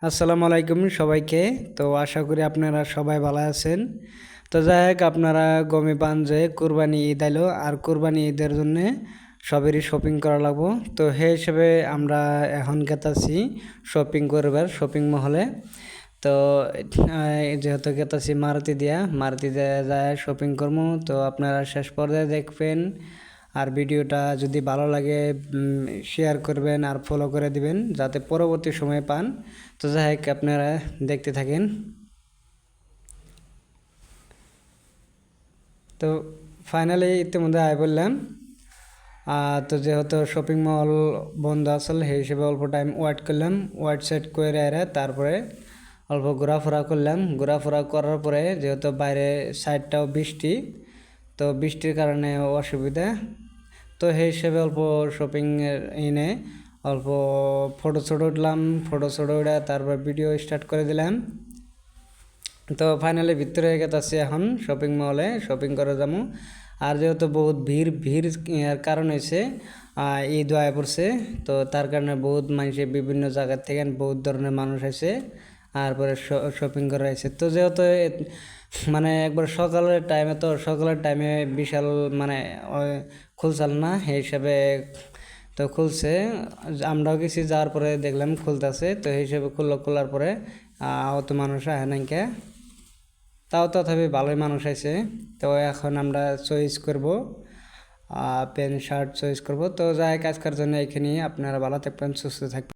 আসসালামু আলাইকুম সবাইকে। তো আশা করি আপনারা সবাই ভালো আছেন। তো যাই হোক, আপনারা গমে পান যে কুরবানি ঈদ আইলো, আর কুরবানি ঈদের জন্য সবেরই শপিং করা লাগবো। তো সেই হিসেবে আমরা এখন গেতাছি শপিং করবার শপিং মহলে। তো যেহেতু গেতাছি মারুতি দিয়ে যায় শপিং করবো। তো আপনারা শেষ পর্যায়ে দেখবেন, আর ভিডিওটা যদি ভালো লাগে শেয়ার করবেন আর ফলো করে দিবেন যাতে পরবর্তী সময় পান। তো যাই হোক, আপনারা দেখতে থাকেন। তো ফাইনালি ইতিমধ্যে আয় বললাম। তো যেহেতু শপিং মল বন্ধ আসলে সেই হিসেবে অল্প টাইম ওয়েট করলাম। ওয়েট সেট করে তারপরে অল্প ঘোরাফেরা করলাম। ঘোরাফেরা করার পরে যেহেতু বাইরে সাইডটাও বৃষ্টি, তো বৃষ্টির কারণে অসুবিধা। তো সেই হিসেবে অল্প শপিং এনে অল্প ফটো উঠলাম। ফটো উঠে তারপর ভিডিও স্টার্ট করে দিলাম। তো ফাইনালি ভিতরে গেছে এখন শপিং মলে শপিং করে যাবো। আর যেহেতু বহুত ভিড় এর কারণ হয়েছে ঈদ আয় পড়ছে, তো তার কারণে বহুত মানুষে বিভিন্ন জায়গার থেকে বহুত ধরনের মানুষ আছে আর পরে শপিং করে আছে। তো যেহেতু মানে একবার সকালের টাইমে বিশাল মানে খুলছাল না, সেই হিসাবে তো খুলছে। আমরাও গেছি, যাওয়ার পরে দেখলাম খুলতেছে। তো সেই হিসেবে খোলার পরে অত মানুষ আহে নাকি, তাও তথাপি ভালোই মানুষ আছে। তো এখন আমরা চয়েস করব, প্যান্ট শার্ট চয়েস করব। তো যাই কাজকার জন্য এখানে আপনারা ভালো থাকবেন, সুস্থ থাকবেন।